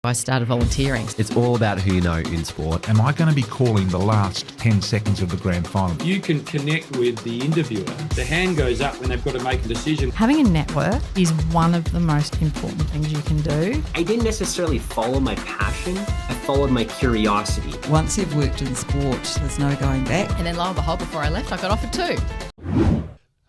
I started volunteering. It's all about who you know in sport. Am I going to be calling the last 10 seconds of the grand final? You can connect with the interviewer. The hand goes up when they've got to make a decision. Having a network is one of the most important things you can do. I didn't necessarily follow my passion. I followed my curiosity. Once you've worked in sport, there's no going back. And then lo and behold, before I left, I got offered too.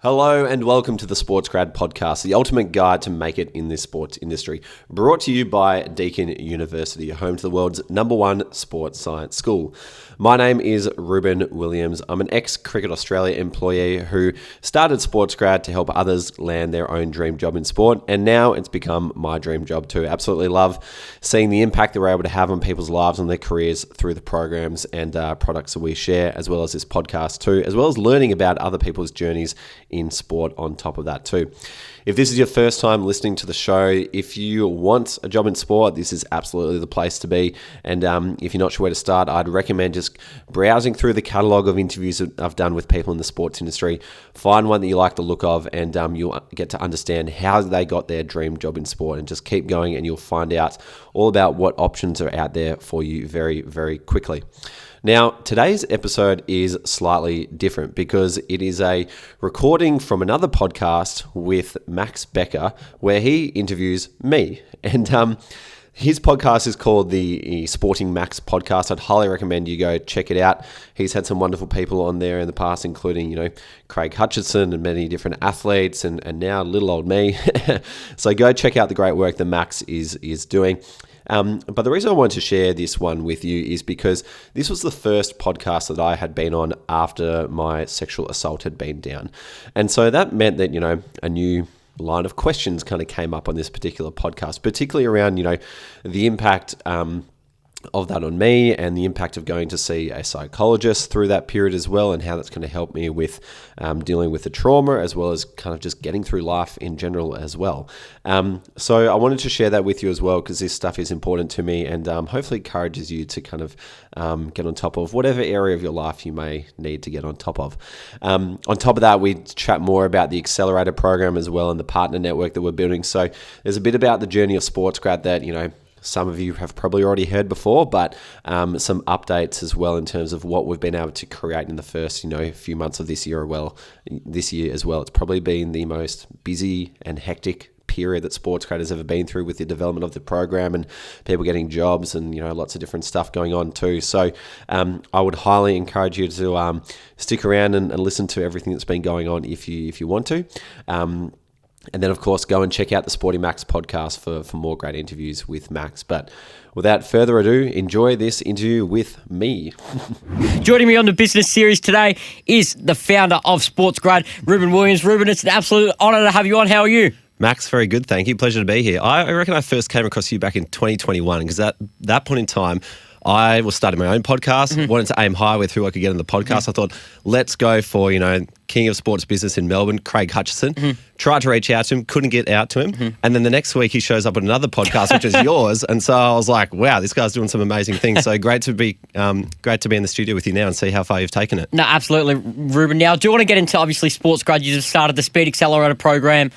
Hello and welcome to the SportsGrad Podcast, the ultimate guide to make it in this sports industry. Brought to you by Deakin University, home to the world's #1 sports science school. My name is Reuben Williams. I'm an ex-Cricket Australia employee who started SportsGrad to help others land their own dream job in sport, and now it's become my dream job too. Absolutely love seeing the impact that we're able to have on people's lives and their careers through the programs and products that we share, as well as this podcast too, as well as learning about other people's journeys in sport on top of that too. If this is your first time listening to the show, if you want a job in sport, this is absolutely the place to be. And if you're not sure where to start, I'd recommend just browsing through the catalogue of interviews that I've done with people in the sports industry. Find one that you like the look of, and you'll get to understand how they got their dream job in sport, and just keep going and you'll find out all about what options are out there for you very, very quickly. Now, today's episode is slightly different because it is a recording from another podcast with Max Becker where he interviews me. And his podcast is called the Sporting Max Podcast. I'd highly recommend you go check it out. He's had some wonderful people on there in the past, including, Craig Hutchinson and many different athletes and now little old me. So go check out the great work that Max is doing. But the reason I wanted to share this one with you is because this was the first podcast that I had been on after my sexual assault had been down. And so that meant that, a new line of questions kind of came up on this particular podcast, particularly around, the impact of that on me and the impact of going to see a psychologist through that period as well, and how that's going to help me with dealing with the trauma, as well as kind of just getting through life in general as well. So I wanted to share that with you as well, because this stuff is important to me, and hopefully encourages you to kind of get on top of whatever area of your life you may need to get on top of. On top of that, we chat more about the Accelerator program as well and the partner network that we're building. So there's a bit about the journey of SportsGrad that, some of you have probably already heard before, but some updates as well in terms of what we've been able to create in the first, few months of this year as well. It's probably been the most busy and hectic period that SportsGrad has ever been through, with the development of the program and people getting jobs and, lots of different stuff going on too. So I would highly encourage you to stick around and listen to everything that's been going on if you want to. And then, of course, go and check out the Sporting Max podcast for more great interviews with Max. But without further ado, enjoy this interview with me. Joining me on the business series today is the founder of SportsGrad, Reuben Williams. Reuben, it's an absolute honour to have you on. How are you? Max, very good, thank you. Pleasure to be here. I reckon I first came across you back in 2021, because at that point in time, I was starting my own podcast, wanted to aim high with who I could get on the podcast. I thought, let's go for, King of Sports Business in Melbourne, Craig Hutchinson. Tried to reach out to him, couldn't get out to him. And then the next week he shows up at another podcast, which is yours. And so I was like, wow, this guy's doing some amazing things. So great to be in the studio with you now and see how far you've taken it. No, absolutely, Reuben. Now, I do want to get into, obviously, SportsGrad. You just started the Speed Accelerator program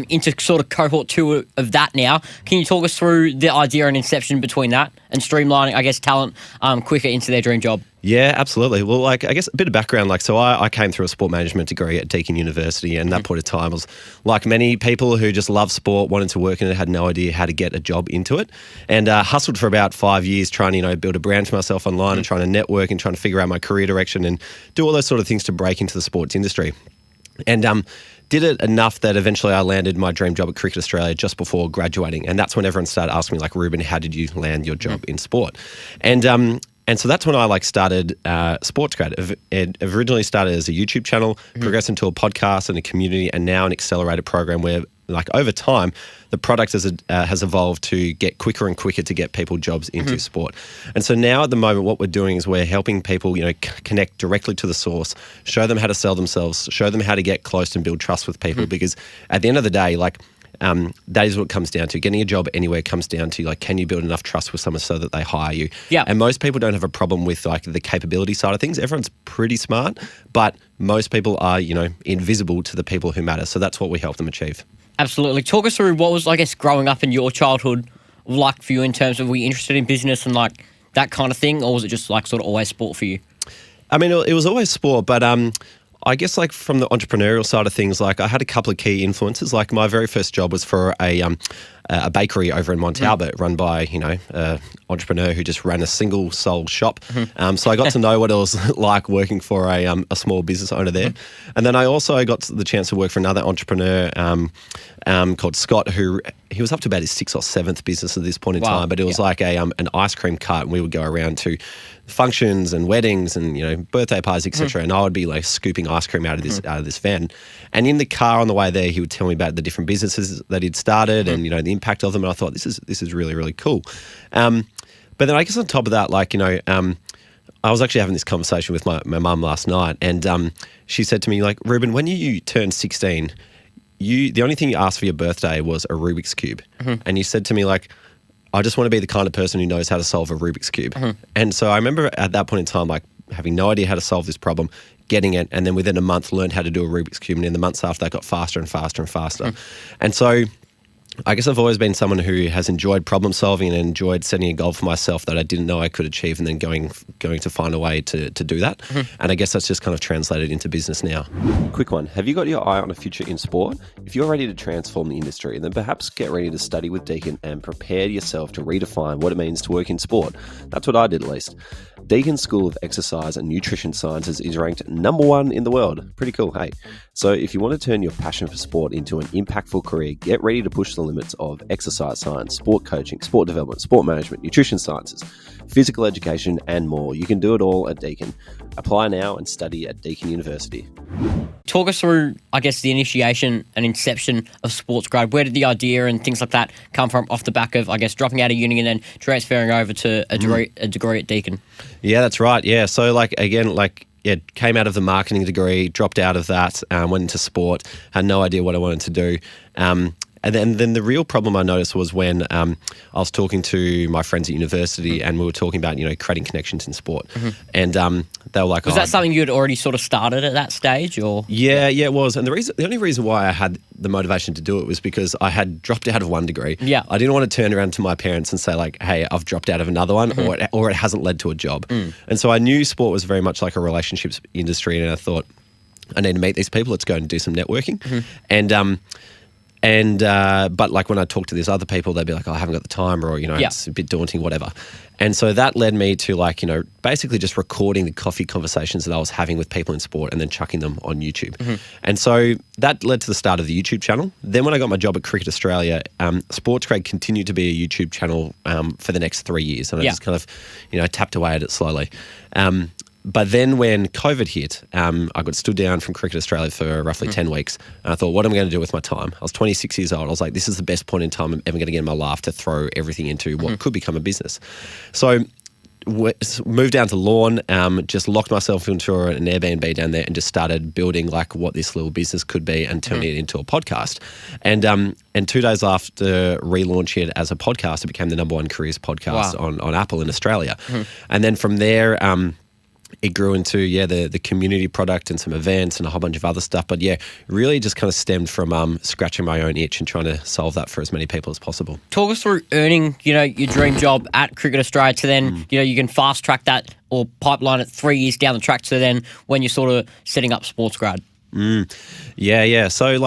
into sort of cohort 2 of that now. Can you talk us through the idea and inception between that and streamlining, I guess, talent quicker into their dream job? Yeah, absolutely. Well, I guess a bit of background. So I came through a sport management degree at Deakin University, and that point of time was like many people who just love sport, wanted to work in it, had no idea how to get a job into it, and hustled for about 5 years trying to, build a brand for myself online and trying to network and trying to figure out my career direction and do all those sort of things to break into the sports industry. And did it enough that eventually I landed my dream job at Cricket Australia just before graduating. And that's when everyone started asking me, Reuben, how did you land your job in sport? And so that's when I started SportsGrad. It originally started as a YouTube channel, progressed into a podcast and a community, and now an accelerated program where, over time, the product has evolved to get quicker and quicker to get people jobs into sport. And so now at the moment, what we're doing is we're helping people, connect directly to the source, show them how to sell themselves, show them how to get close and build trust with people. Because at the end of the day, that is what it comes down to. Getting a job anywhere comes down to, can you build enough trust with someone so that they hire you? Yeah. And most people don't have a problem with, the capability side of things. Everyone's pretty smart, but most people are, invisible to the people who matter. So that's what we help them achieve. Absolutely. Talk us through what was, growing up in your childhood like for you in terms of were you interested in business and like that kind of thing, or was it just like sort of always sport for you? I mean, it was always sport, but I guess like from the entrepreneurial side of things, like I had a couple of key influences. Like my very first job was for a bakery over in Mont Albert, run by an entrepreneur who just ran a single sole shop. So I got to know what it was like working for a small business owner there. And then I also got the chance to work for another entrepreneur called Scott, who he was up to about his 6th or 7th business at this point in time. But it was like an ice cream cart, and we would go around to functions and weddings and birthday parties, etc. And I would be like scooping ice cream out of this van. And in the car on the way there, he would tell me about the different businesses that he'd started and the impact of them. And I thought this is really, really cool. But then I guess on top of that, I was actually having this conversation with my mum last night, and she said to me, like, Reuben, when you turned 16, the only thing you asked for your birthday was a Rubik's Cube. And you said to me, like, I just want to be the kind of person who knows how to solve a Rubik's Cube. And so I remember at that point in time, like, having no idea how to solve this problem, getting it, and then within a month learned how to do a Rubik's Cube. And in the months after that got faster and faster and faster. And so I guess I've always been someone who has enjoyed problem solving and enjoyed setting a goal for myself that I didn't know I could achieve, and then going to find a way to do that. And I guess that's just kind of translated into business now. Quick one. Have you got your eye on a future in sport? If you're ready to transform the industry, then perhaps get ready to study with Deakin and prepare yourself to redefine what it means to work in sport. That's what I did, at least. Deakin's School of Exercise and Nutrition Sciences is ranked #1 in the world. Pretty cool, hey? So if you want to turn your passion for sport into an impactful career, get ready to push the limits of exercise science, sport coaching, sport development, sport management, nutrition sciences, physical education, and more. You can do it all at Deakin. Apply now and study at Deakin University. Talk us through, I guess, the initiation and inception of SportsGrad. Where did the idea and things like that come from off the back of, I guess, dropping out of uni and then transferring over to a degree at Deakin? Yeah, that's right. Yeah. So came out of the marketing degree, dropped out of that, went into sport, had no idea what I wanted to do. And then the real problem I noticed was when I was talking to my friends at university and we were talking about, creating connections in sport. And they were like, was that something you had already sort of started at that stage, or? Yeah, it was. And the only reason why I had the motivation to do it was because I had dropped out of one degree. Yeah. I didn't want to turn around to my parents and say like, hey, I've dropped out of another one, or it hasn't led to a job. And so I knew sport was very much like a relationships industry, and I thought, I need to meet these people. Let's go and do some networking. But like when I talk to these other people, they'd be like, oh, I haven't got the time, or, it's a bit daunting, whatever. And so that led me to basically just recording the coffee conversations that I was having with people in sport and then chucking them on YouTube. And so that led to the start of the YouTube channel. Then when I got my job at Cricket Australia, SportsGrad continued to be a YouTube channel for the next 3 years. And I just kind of, tapped away at it slowly. But then when COVID hit, I got stood down from Cricket Australia for roughly 10 weeks. And I thought, what am I going to do with my time? I was 26 years old. I was like, this is the best point in time I'm ever going to get in my life to throw everything into what could become a business. So moved down to Lawn, just locked myself into an Airbnb down there and just started building what this little business could be and turning it into a podcast. And 2 days after relaunching it as a podcast, it became the #1 careers podcast on Apple in Australia. And then from there, it grew into, the community product and some events and a whole bunch of other stuff. But really just kind of stemmed from scratching my own itch and trying to solve that for as many people as possible. Talk us through earning, your dream job at Cricket Australia to then, you can fast track that or pipeline it 3 years down the track to then when you're sort of setting up SportsGrad. Yeah. So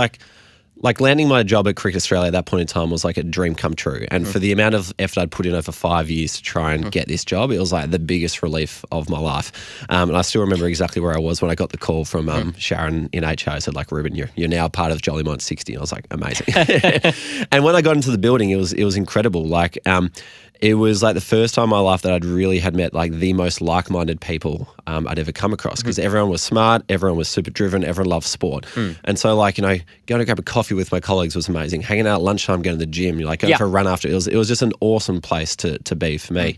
like landing my job at Cricket Australia at that point in time was like a dream come true. And for the amount of effort I'd put in over 5 years to try and get this job, it was like the biggest relief of my life. And I still remember exactly where I was when I got the call from Sharon in HR. I said, Reuben, you're now part of Jollymont 60. And I was like, amazing. And when I got into the building, it was incredible. It was like the first time in my life that I'd really had met the most like-minded people I'd ever come across, because everyone was smart, everyone was super driven, everyone loved sport. And so going to grab a coffee with my colleagues was amazing. Hanging out at lunchtime, going to the gym, going for a run after, it was just an awesome place to be for me.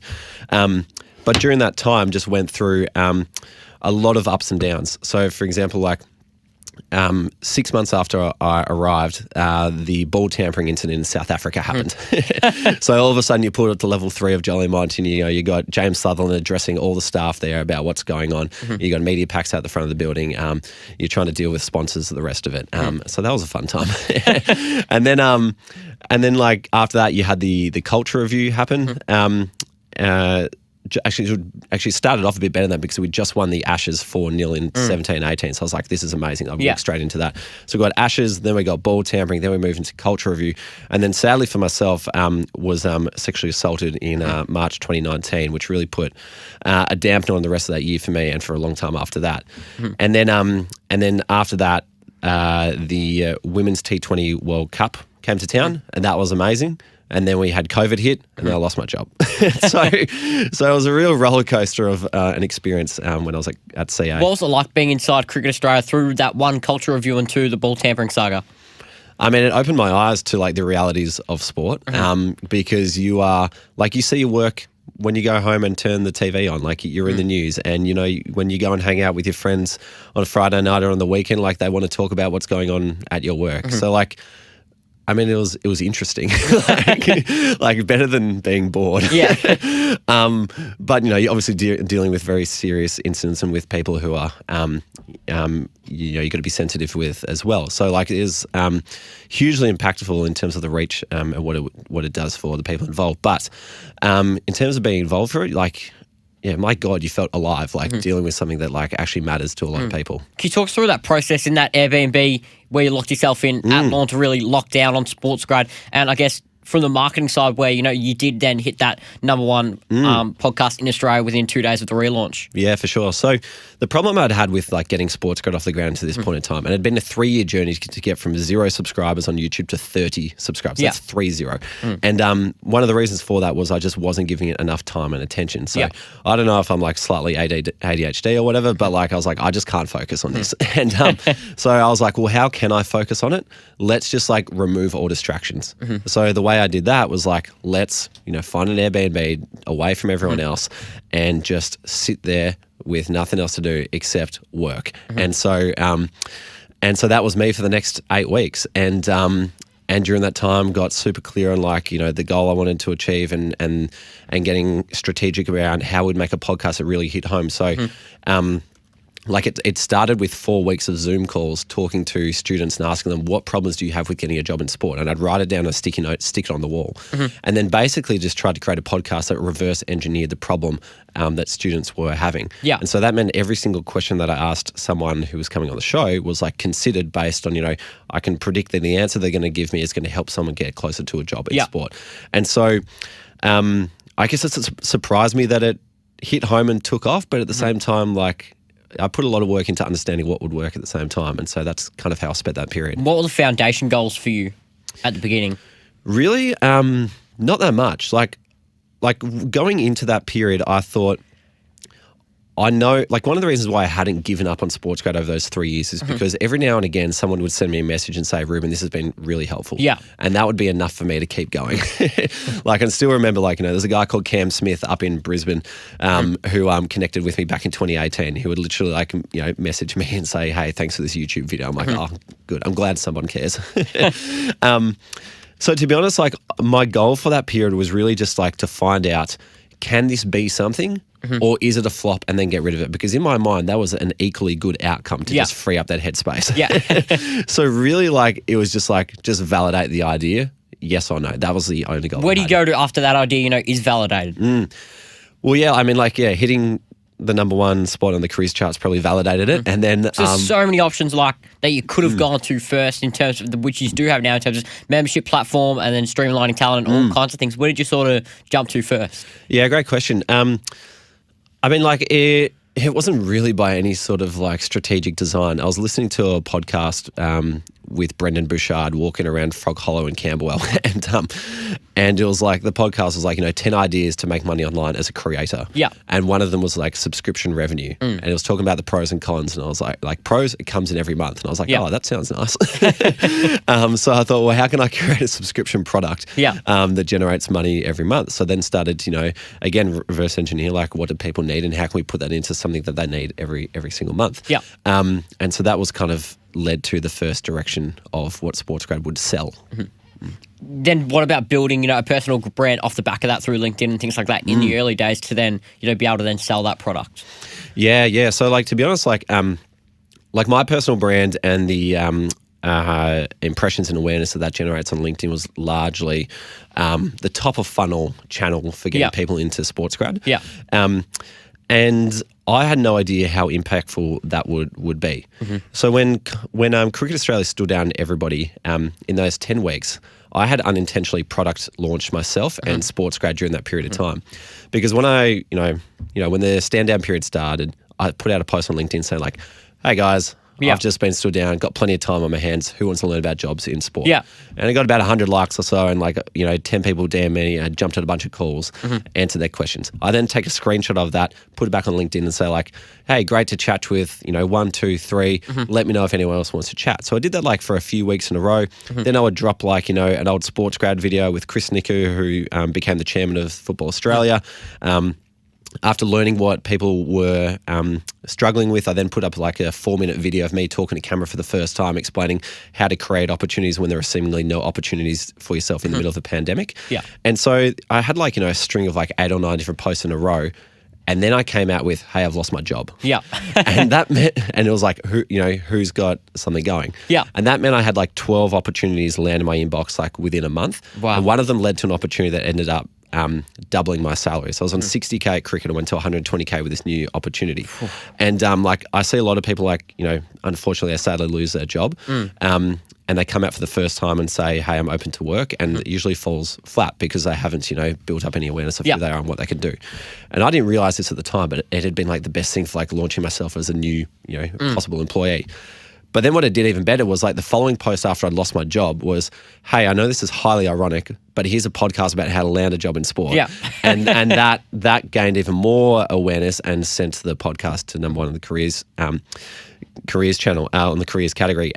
But during that time, just went through a lot of ups and downs. So for example, 6 months after I arrived, the ball tampering incident in South Africa happened. So all of a sudden you pulled it to level 3 of Jolimont, and you got James Sutherland addressing all the staff there about what's going on. You got media packs out the front of the building. You're trying to deal with sponsors and the rest of it. So that was a fun time. and then like after that, you had the culture review happen. Actually started off a bit better than that because we just won the Ashes 4-0 in 17-18. So I was like, this is amazing. I'll walk straight into that. So we got Ashes, then we got ball tampering, then we moved into culture review. And then sadly for myself, was sexually assaulted in March 2019, which really put a dampener on the rest of that year for me and for a long time after that. And then after that, the Women's T20 World Cup came to town, and that was amazing. And then we had COVID hit, and then I lost my job. so it was a real roller coaster of an experience when I was at CA. What was it like being inside Cricket Australia through that one culture review and two, the ball tampering saga? I mean, it opened my eyes to like the realities of sport because you are like you see your work when you go home and turn the TV on, like you're in the news, and when you go and hang out with your friends on a Friday night or on the weekend, like they want to talk about what's going on at your work. So like. I mean, it was interesting, like better than being bored. Yeah. But you're obviously dealing with very serious incidents and with people who are, you got to be sensitive with as well. So like it is hugely impactful in terms of the reach and what it does for the people involved. But in terms of being involved for it, like. Yeah, my God, you felt alive, like dealing with something that like actually matters to a lot of people. Can you talk us through that process in that Airbnb where you locked yourself in at launch to really lock down on SportsGrad? And I guess from the marketing side where, you did then hit that number one podcast in Australia within 2 days of the relaunch. Yeah, for sure. So the problem I'd had with like getting SportsGrad off the ground to this point in time, and it had been a 3-year journey to get from 0 subscribers on YouTube to 30 subscribers. That's 30. And one of the reasons for that was I just wasn't giving it enough time and attention. So I don't know if I'm like slightly ADHD or whatever, but like I was like, I just can't focus on this. And so I was like, well, how can I focus on it? Let's just like remove all distractions. So the way I did that was like, let's, find an Airbnb away from everyone else and just sit there with nothing else to do except work. And so that was me for the next 8 weeks. And during that time got super clear on like, the goal I wanted to achieve and getting strategic around how we'd make a podcast that really hit home. So, like it started with 4 weeks of Zoom calls talking to students and asking them, what problems do you have with getting a job in sport? And I'd write it down on a sticky note, stick it on the wall. And then basically just tried to create a podcast that reverse engineered the problem that students were having. Yeah. And so that meant every single question that I asked someone who was coming on the show was like considered based on, I can predict that the answer they're going to give me is going to help someone get closer to a job in sport. And so I guess it surprised me that it hit home and took off, but at the same time, like, I put a lot of work into understanding what would work at the same time. And so that's kind of how I spent that period. What were the foundation goals for you at the beginning? Really, not that much. Like going into that period, I thought, I know, like one of the reasons why I hadn't given up on SportsGrad over those 3 years is because every now and again, someone would send me a message and say, Reuben, this has been really helpful. Yeah. And that would be enough for me to keep going. Like, I can still remember, like, there's a guy called Cam Smith up in Brisbane who connected with me back in 2018 who would literally, like, message me and say, hey, thanks for this YouTube video. I'm like, oh, good. I'm glad someone cares. So to be honest, like, my goal for that period was really just, like, to find out, can this be something? Or is it a flop and then get rid of it? Because in my mind, that was an equally good outcome to just free up that headspace. Yeah. So really, like, it was just like, just validate the idea, yes or no. That was the only goal. Where do you go to after that idea, is validated? Well, yeah, I mean, like, hitting the number one spot on the careers charts probably validated it. And then so there's so many options like that you could have gone to first in terms of which you do have now in terms of membership platform and then streamlining talent and all kinds of things. Where did you sort of jump to first? Yeah, great question. I mean, like, it wasn't really by any sort of like strategic design. I was listening to a podcast with Brendan Bouchard walking around Frog Hollow in Camberwell, and it was like the podcast was like 10 ideas to make money online as a creator. Yeah, and one of them was like subscription revenue, and it was talking about the pros and cons. And I was like pros, it comes in every month, and I was like, oh, that sounds nice. So I thought, well, how can I create a subscription product that generates money every month? So then started, again, reverse engineer, like, what do people need, and how can we put that into something that they need every single month? Yeah, and so that was kind of led to the first direction of what SportsGrad would sell. Then what about building, a personal brand off the back of that through LinkedIn and things like that in the early days to then, be able to then sell that product? Yeah. So to be honest, my personal brand and the impressions and awareness that generates on LinkedIn was largely the top of funnel channel for getting people into SportsGrad. Yeah. And I had no idea how impactful that would be. So when Cricket Australia stood down everybody in those 10 weeks, I had unintentionally product launched myself and SportsGrad during that period of time, because when I, when the stand down period started, I put out a post on LinkedIn saying like, "Hey guys, I've just been stood down, got plenty of time on my hands. Who wants to learn about jobs in sport?" Yeah. And I got about 100 likes or so, and 10 people DM me. I jumped at a bunch of calls, answered their questions. I then take a screenshot of that, put it back on LinkedIn and say like, "Hey, great to chat with, 1, 2, 3. Let me know if anyone else wants to chat." So I did that for a few weeks in a row. Then I would drop an old SportsGrad video with Chris Niku, who became the chairman of Football Australia. After learning what people were struggling with, I then put up a 4-minute video of me talking to camera for the first time, explaining how to create opportunities when there are seemingly no opportunities for yourself in the middle of a pandemic. Yeah. And so I had a string of 8 or 9 different posts in a row. And then I came out with, "Hey, I've lost my job." Yeah. And that meant, and it was who's got something going? Yeah. And that meant I had 12 opportunities land in my inbox within a month. Wow. And one of them led to an opportunity that ended up doubling my salary. So I was on 60K at cricket. I went to 120K with this new opportunity. And I see a lot of people unfortunately, they sadly lose their job. And they come out for the first time and say, "Hey, I'm open to work," and it usually falls flat because they haven't, built up any awareness of who they are and what they can do. And I didn't realize this at the time, but it had been the best thing for launching myself as a new, possible employee. But then what it did even better was the following post after I'd lost my job was, "Hey, I know this is highly ironic, but here's a podcast about how to land a job in sport." Yeah. and that gained even more awareness and sent the podcast to number 1 on the careers channel, on the careers category.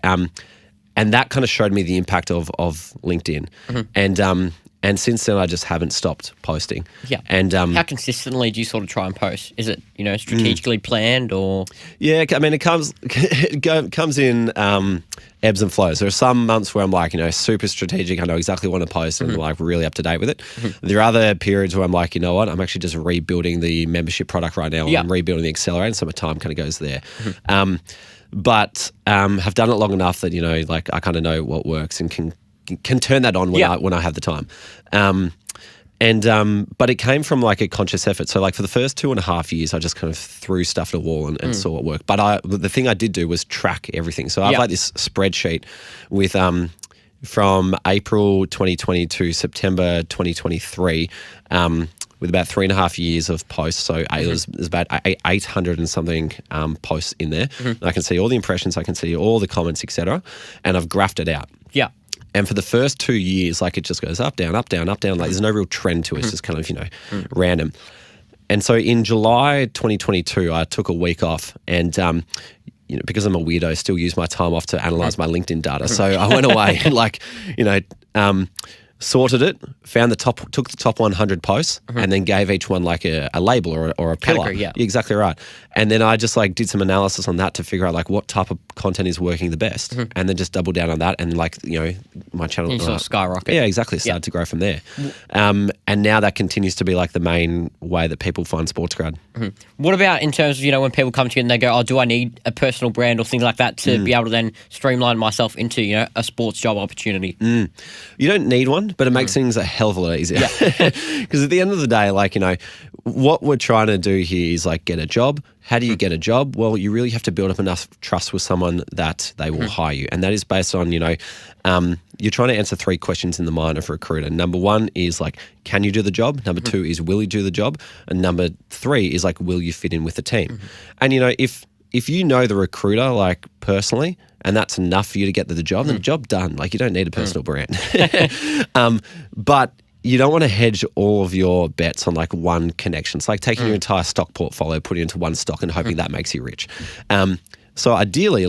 And that kind of showed me the impact of LinkedIn. And since then, I just haven't stopped posting. Yeah. And how consistently do you sort of try and post? Is it strategically planned or? Yeah, I mean, it comes in ebbs and flows. There are some months where I'm super strategic. I know exactly what to post and I'm really up to date with it. There are other periods where I'm like, you know what? I'm actually just rebuilding the membership product right now. I'm rebuilding the accelerator, so my time kind of goes there. But have done it long enough that I kind of know what works and can turn that on when I have the time. But it came from a conscious effort. So for the first 2.5 years, I just kind of threw stuff at a wall and saw it work. But the thing I did do was track everything. So I have this spreadsheet with from April 2020 to September 2023. With about 3.5 years of posts. So there's about 800 and something posts in there. And I can see all the impressions, I can see all the comments, etc. And I've graphed it out. Yeah. And for the first 2 years, it just goes up, down, up, down, up, down. There's no real trend to it. It's just kind of, random. And so in July 2022, I took a week off and, because I'm a weirdo, I still use my time off to analyze my LinkedIn data. So I went away and sorted it, took the top 100 posts, and then gave each one a label or a pillar. Category, yeah. Exactly right. And then I just did some analysis on that to figure out what type of content is working the best, and then just double down on that. And my channel sort of skyrocket. Yeah, exactly. Started to grow from there. And now that continues to be the main way that people find SportsGrad. What about in terms of when people come to you and they go, "Oh, do I need a personal brand or things like that to be able to then streamline myself into a sports job opportunity?" You don't need one, but it makes things a hell of a lot easier. Because at the end of the day, what we're trying to do here is get a job. How do you get a job? Well, you really have to build up enough trust with someone that they will hire you. And that is based on, you're trying to answer 3 questions in the mind of a recruiter. Number 1 is can you do the job? Number 2 is will you do the job? And number 3 is will you fit in with the team? And if you know the recruiter personally, and that's enough for you to get the job, then the job done. You don't need a personal brand. But you don't want to hedge all of your bets on one connection. It's like taking your entire stock portfolio, putting it into one stock and hoping that makes you rich. So ideally,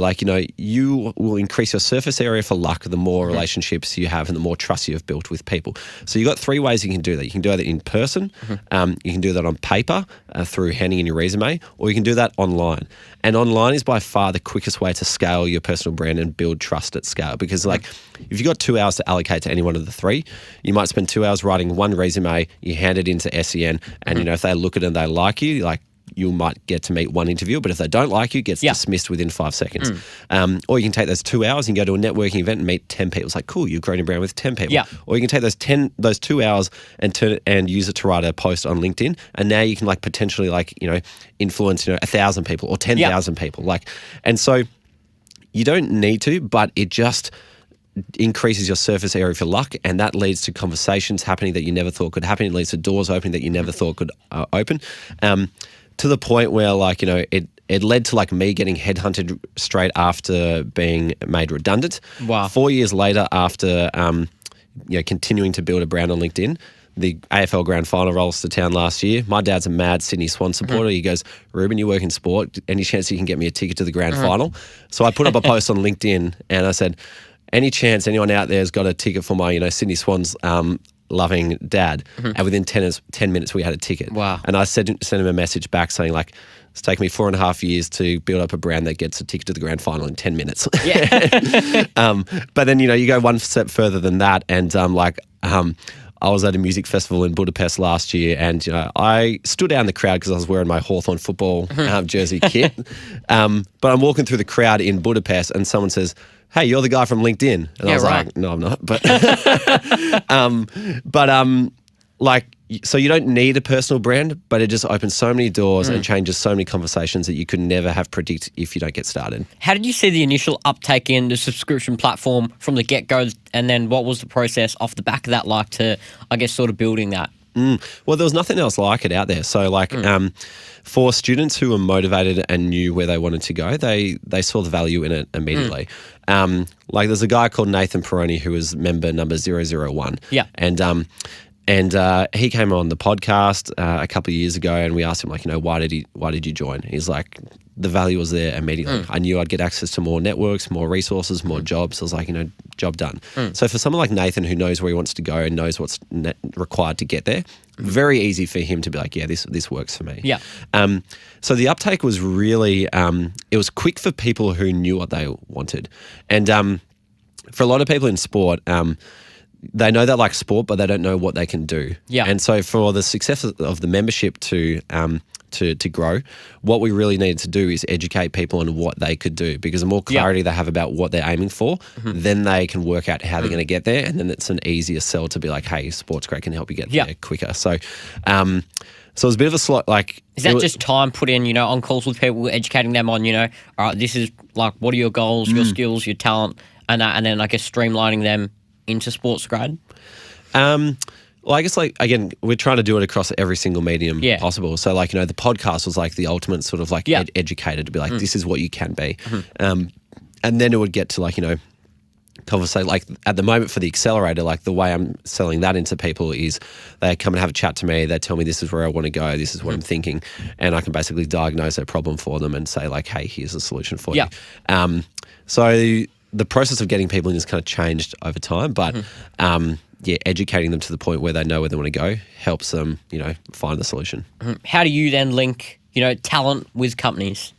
you will increase your surface area for luck the more relationships you have and the more trust you have built with people. So you've got 3 ways you can do that. You can do that in person, you can do that on paper through handing in your resume, or you can do that online. And online is by far the quickest way to scale your personal brand and build trust at scale. Because if you've got 2 hours to allocate to any one of the 3, you might spend 2 hours writing one resume, you hand it into SEN, and if they look at it and they like you, you might get to meet one interviewer, but if they don't like you, it gets dismissed within 5 seconds. Or you can take those 2 hours and go to a networking event and meet 10 people. It's like, cool, you've grown your brand with 10 people. Yeah. Or you can take those 2 hours and turn it and use it to write a post on LinkedIn, and now you can potentially influence 1,000 people or 10,000 people. And so you don't need to, but it just increases your surface area for luck, and that leads to conversations happening that you never thought could happen. It leads to doors opening that you never thought could open. To the point where, it led to me getting headhunted straight after being made redundant. Wow. 4 years later, after continuing to build a brand on LinkedIn, the AFL Grand Final rolls to town last year. My dad's a mad Sydney Swan supporter. He goes, "Reuben, you work in sport. Any chance you can get me a ticket to the Grand Final?" So I put up a post on LinkedIn and I said, "Any chance anyone out there has got a ticket for my Sydney Swans loving dad?" And within 10 minutes we had a ticket. Wow. And I sent him a message back saying it's taken me 4.5 years to build up a brand that gets a ticket to the Grand Final in 10 minutes. Yeah. But then you go one step further than that, and I was at a music festival in Budapest last year, and I stood out in the crowd because I was wearing my Hawthorn football jersey kit. But I'm walking through the crowd in Budapest, and someone says, "Hey, you're the guy from LinkedIn." And I was like, "No, I'm not." But so you don't need a personal brand, but it just opens so many doors and changes so many conversations that you could never have predict if you don't get started. How did you see the initial uptake in the subscription platform from the get-go, and then what was the process off the back of that to, sort of building that? Well, there was nothing else like it out there. So for students who were motivated and knew where they wanted to go, they saw the value in it immediately. There's a guy called Nathan Peroni who was member number 001. Yeah. And he came on the podcast a couple of years ago, and we asked him why did you join? He's like, the value was there immediately. I knew I'd get access to more networks, more resources, more jobs. I was like, job done. So for someone like Nathan who knows where he wants to go and knows what's required to get there, very easy for him to be like, yeah, this works for me. Yeah. So the uptake was really, it was quick for people who knew what they wanted. And for a lot of people in sport, they know they like sport, but they don't know what they can do. Yeah. And so for the success of the membership to grow, what we really needed to do is educate people on what they could do, because the more clarity they have about what they're aiming for, then they can work out how they're going to get there, and then it's an easier sell to be like, hey, SportsGrad can help you get there quicker. So so it was a bit of a slot. Is that just time put in, on calls with people, educating them on, all right, this is what are your goals, your skills, your talent, and then streamlining them into SportsGrad? Well, I guess again, we're trying to do it across every single medium possible. So the podcast was the ultimate sort of educator to be like, this is what you can be. And then it would get to conversation. At the moment for the accelerator, the way I'm selling that into people is they come and have a chat to me. They tell me this is where I want to go. This is what I'm thinking. And I can basically diagnose their problem for them and say hey, here's a solution for you. So the process of getting people in has kind of changed over time, but educating them to the point where they know where they want to go helps them, find the solution. How do you then link, talent with companies?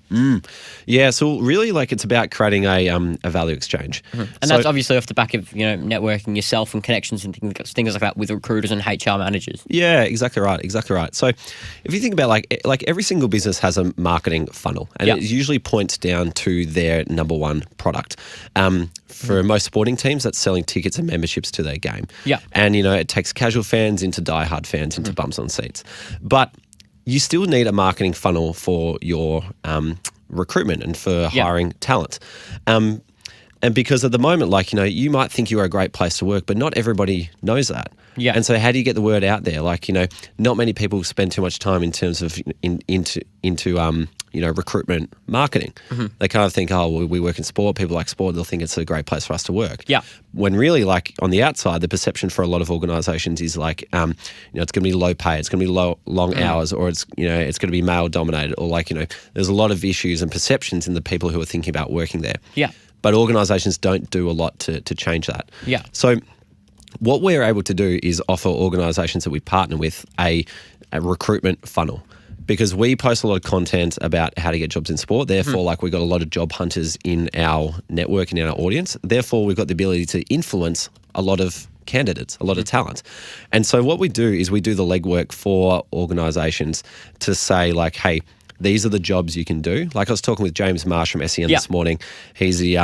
Yeah, so really it's about creating a value exchange. And that's obviously off the back of, networking yourself and connections and things like that with recruiters and HR managers. Yeah, exactly right. So if you think about every single business has a marketing funnel, and it usually points down to their number one product. For most sporting teams, that's selling tickets and memberships to their game. Yeah. And, it takes casual fans into diehard fans into bums on seats. But you still need a marketing funnel for your recruitment and for hiring talent. And because at the moment, you might think you're a great place to work, but not everybody knows that. Yeah. And so how do you get the word out there? Like, not many people spend too much time in terms of into recruitment marketing. They kind of think, oh, well, we work in sport. People like sport. They'll think it's a great place for us to work. Yeah. When really, like, on the outside, the perception for a lot of organisations is like, it's going to be low pay, it's going to be long hours, or it's going to be male dominated, or like, there's a lot of issues and perceptions in the people who are thinking about working there. Yeah. But organisations don't do a lot to change that. Yeah. So what we're able to do is offer organisations that we partner with a recruitment funnel, because we post a lot of content about how to get jobs in sport. Therefore, like, we've got a lot of job hunters in our network and in our audience. Therefore, we've got the ability to influence a lot of candidates, a lot of talent. And so what we do is we do the legwork for organisations to say, like, hey, these are the jobs you can do. Like, I was talking with James Marsh from SEN this morning. He's the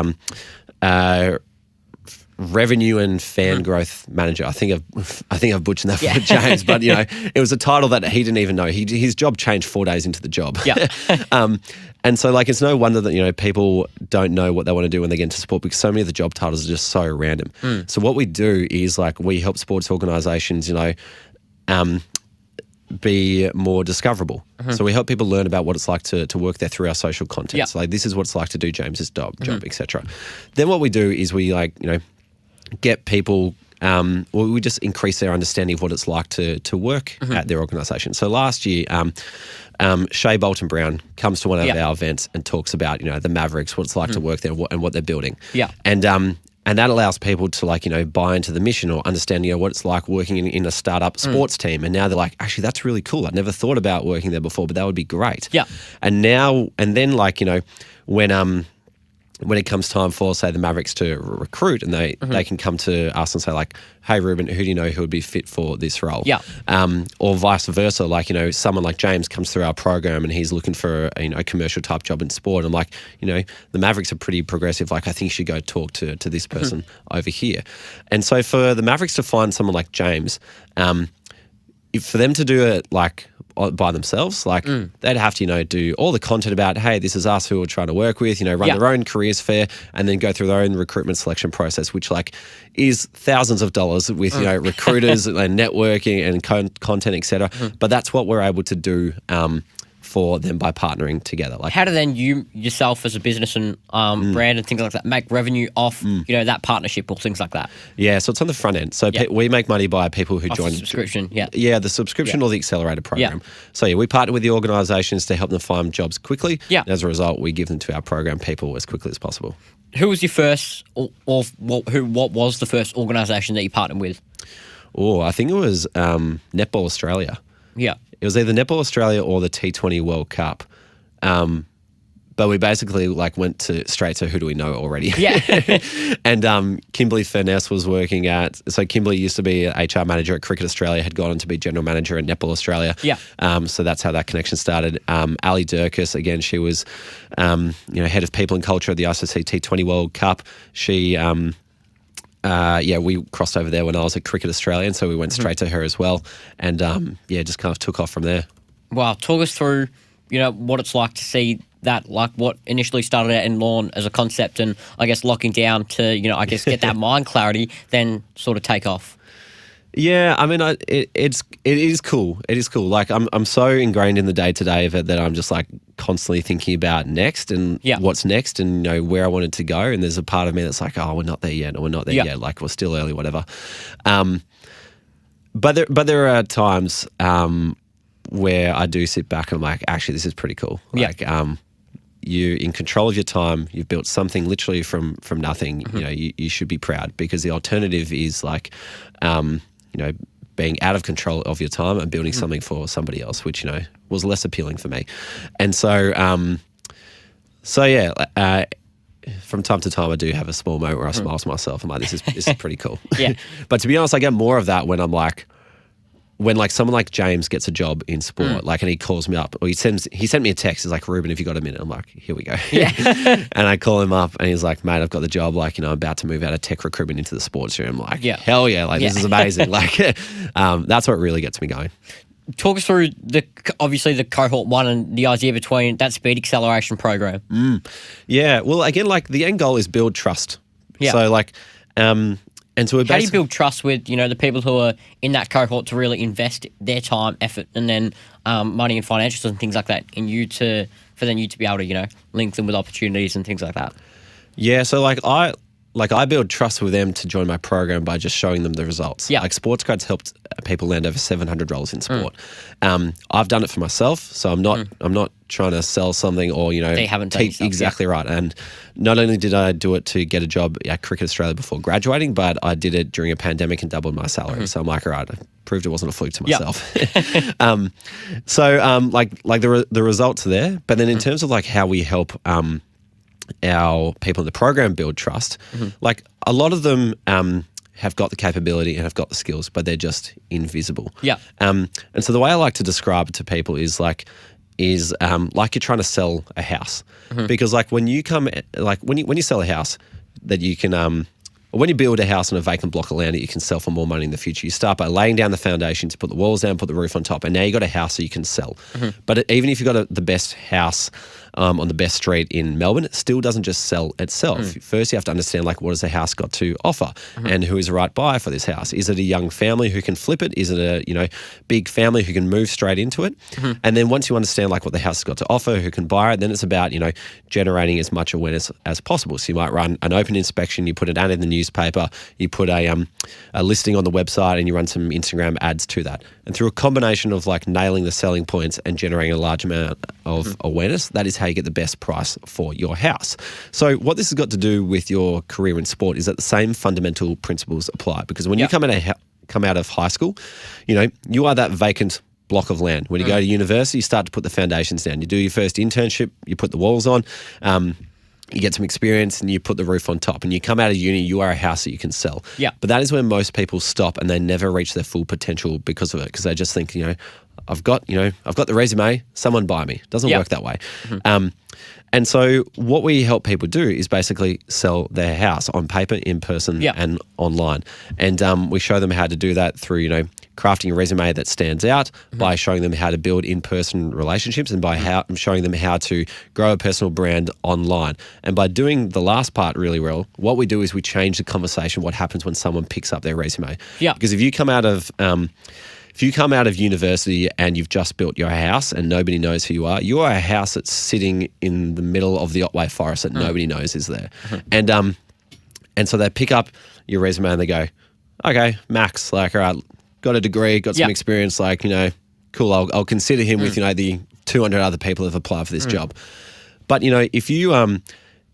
revenue and fan growth manager. I think I've butchered that for James, but it was a title that he didn't even know. His job changed 4 days into the job. Yeah. And so, like, it's no wonder that people don't know what they want to do when they get into sport, because so many of the job titles are just so random. So what we do is, like, we help sports organisations, be more discoverable. So we help people learn about what it's like to work there through our social content. Yeah. So, like, this is what it's like to do James's job, etc. Then what we do is we, like, get people, we just increase their understanding of what it's like to work at their organisation. So last year, Shea Bolton Brown comes to one of our events and talks about, the Mavericks, what it's like to work there and what they're building. Yeah. And that allows people to, like, buy into the mission or understand, what it's like working in a startup sports team. And now they're like, actually, that's really cool. I'd never thought about working there before, but that would be great. Yeah. And then, like, when it comes time for, say, the Mavericks to recruit, and they can come to us and say, like, hey, Reuben, who do you know who would be fit for this role? Yeah. Or vice versa, like, someone like James comes through our program and he's looking for a commercial type job in sport. I'm like, the Mavericks are pretty progressive. Like, I think you should go talk to this person over here. And so for the Mavericks to find someone like James, for them to do it, like, by themselves, like, they'd have to, do all the content about, hey, this is us who we're trying to work with, run their own careers fair, and then go through their own recruitment selection process, which, like, is thousands of dollars with, recruiters and networking and content, etc. But that's what we're able to do for them by partnering together. Like, how do then you yourself as a business and brand and things like that make revenue off that partnership or things like that? Yeah, so it's on the front end. So we make money by people who join the subscription. The subscription or the accelerator program. Yeah. So we partner with the organisations to help them find jobs quickly. Yeah. And as a result, we give them to our program people as quickly as possible. Who was your first, or what was the first organisation that you partnered with? Oh, I think it was Netball Australia. Yeah. It was either Netball Australia or the T20 World Cup. But we basically, like, went straight to who do we know already. Yeah. And Kimberly Furness was working so Kimberly used to be an HR manager at Cricket Australia, had gone on to be general manager at Netball Australia. Yeah. So that's how that connection started. Ali Durkis, again, she was, head of people and culture at the ICC T20 World Cup. She, we crossed over there when I was at Cricket Australia, and so we went straight to her as well. And, just kind of took off from there. Wow. Talk us through, what it's like to see that, like, what initially started out in lawn as a concept and, I guess, locking down to, get that mind clarity, then sort of take off. Yeah, I mean, it is cool. It is cool. Like, I'm so ingrained in the day-to-day of it that I'm just, like, constantly thinking about next and what's next and, where I wanted to go. And there's a part of me that's like, oh, we're not there yet, or we're not there yet. Like, we're still early, whatever. But there are times where I do sit back and I'm like, actually, this is pretty cool. Like, you're in control of your time. You've built something literally from nothing. You should be proud, because the alternative is, like, being out of control of your time and building something for somebody else, which, was less appealing for me. And so, from time to time, I do have a small moment where I smile to myself. I'm like, this is pretty cool. Yeah. But to be honest, I get more of that when I'm like, when, like, someone like James gets a job in sport, like, and he calls me up, or he sent me a text. He's like, Reuben, have you got a minute? I'm like, here we go. Yeah. And I call him up and he's like, mate, I've got the job. Like, I'm about to move out of tech recruitment into the sports room. I'm like, hell yeah. Like, this is amazing. Like, that's what really gets me going. Talk us through obviously the cohort one and the idea between that speed acceleration program. Yeah. Well, again, like, the end goal is build trust. Yeah. So, like, And so how do you build trust with, the people who are in that cohort to really invest their time, effort, and then money and financials and things like that in you for then you to be able to, link them with opportunities and things like that? Yeah, so I build trust with them to join my program by just showing them the results. Yeah. Like SportsGrad's helped people land over $700 in sport. I've done it for myself, so I'm not trying to sell something or They haven't done yourself, exactly right. And not only did I do it to get a job at Cricket Australia before graduating, but I did it during a pandemic and doubled my salary. So I'm like, all right, I proved it wasn't a fluke to myself. The results are there, but then in terms of like how we help our people in the program build trust, like a lot of them have got the capability and have got the skills, but they're just invisible. Yeah. And so the way I like to describe it to people is like you're trying to sell a house, because like when you sell a house that you can when you build a house on a vacant block of land that you can sell for more money in the future, you start by laying down the foundations, put the walls down, put the roof on top, and now you got a house that you can sell. But even if you've got the best house on the best street in Melbourne, it still doesn't just sell itself. First, you have to understand like what has the house got to offer, and who is the right buyer for this house. Is it a young family who can flip it? Is it a big family who can move straight into it? And then once you understand like what the house has got to offer, who can buy it, then it's about generating as much awareness as possible. So you might run an open inspection, you put an ad in the newspaper, you put a listing on the website, and you run some Instagram ads to that. And through a combination of like nailing the selling points and generating a large amount of awareness, that is how you get the best price for your house. So what this has got to do with your career in sport is that the same fundamental principles apply, because when you come out of high school, you are that vacant block of land. When you go to university, you start to put the foundations down. You do your first internship, you put the walls on, you get some experience and you put the roof on top, and you come out of uni, you are a house that you can sell. Yeah. But that is where most people stop, and they never reach their full potential because of it, because they just think, I've got the resume, someone buy me. It doesn't work that way. And so what we help people do is basically sell their house on paper, in person, and online. And we show them how to do that through, crafting a resume that stands out, by showing them how to build in-person relationships, and by showing them how to grow a personal brand online. And by doing the last part really well, what we do is we change the conversation, what happens when someone picks up their resume. Yeah. Because if you come out of university and you've just built your house and nobody knows who you are a house that's sitting in the middle of the Otway Forest that nobody knows is there. And so they pick up your resume and they go, okay, Max, like, all right, got a degree, got some experience, like, cool, I'll consider him with, the 200 other people who have applied for this job. But,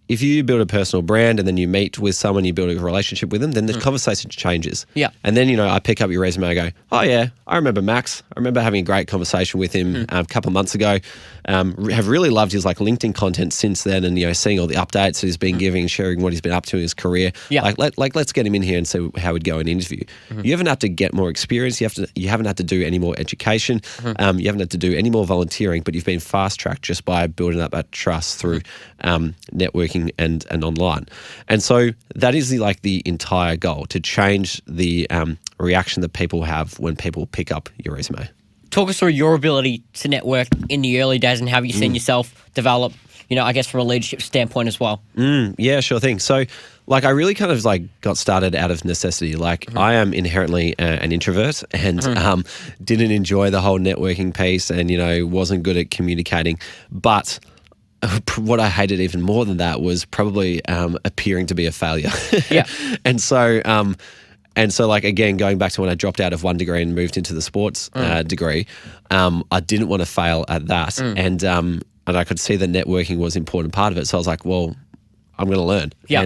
if you build a personal brand and then you meet with someone, you build a relationship with them, then the conversation changes. Yeah. And then, I pick up your resume, I go, oh yeah, I remember Max. I remember having a great conversation with him a couple of months ago. Have really loved his like LinkedIn content since then, and, seeing all the updates that he's been giving, sharing what he's been up to in his career. Yeah. Let's get him in here and see how we'd go in an interview. You haven't had to get more experience. You haven't had to do any more education. You haven't had to do any more volunteering, but you've been fast tracked just by building up that trust through networking and online. And so that is the entire goal, to change the reaction that people have when people pick up your resume. Talk us through your ability to network in the early days, and how you seen yourself develop, I guess from a leadership standpoint as well. Yeah, sure thing. So I really kind of got started out of necessity. I am inherently an introvert, and didn't enjoy the whole networking piece, and, wasn't good at communicating. But what I hated even more than that was probably appearing to be a failure. Yeah. And so again, going back to when I dropped out of one degree and moved into the sports degree, I didn't want to fail at that. And I could see that networking was an important part of it. So I was like, well, I'm going to learn. Yeah.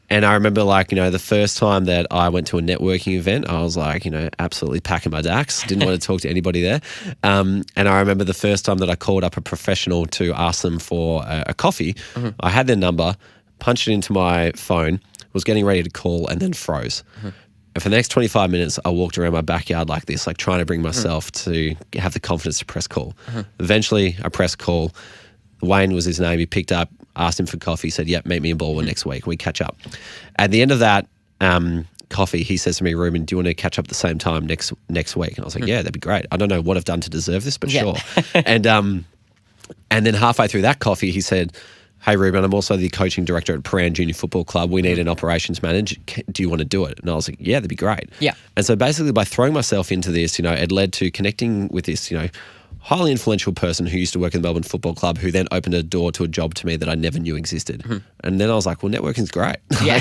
And I remember the first time that I went to a networking event, I was absolutely packing my dacks. Didn't want to talk to anybody there. And I remember the first time that I called up a professional to ask them for a coffee. I had their number, punched it into my phone, was getting ready to call, and then froze. And for the next 25 minutes, I walked around my backyard like this, trying to bring myself to have the confidence to press call. Eventually, I pressed call. Wayne was his name. He picked up, asked him for coffee, said, yep, meet me in Balwyn next week. We catch up. At the end of that coffee, he says to me, Reuben, do you want to catch up at the same time next week? And I was like, yeah, that'd be great. I don't know what I've done to deserve this, but sure. And then halfway through that coffee, he said, hey, Reuben, I'm also the coaching director at Prahran Junior Football Club. We need an operations manager. Do you want to do it? And I was like, yeah, that'd be great. Yeah. And so basically by throwing myself into this, it led to connecting with this, highly influential person who used to work in the Melbourne Football Club, who then opened a door to a job to me that I never knew existed. And then I was like, well, networking's great. Yeah.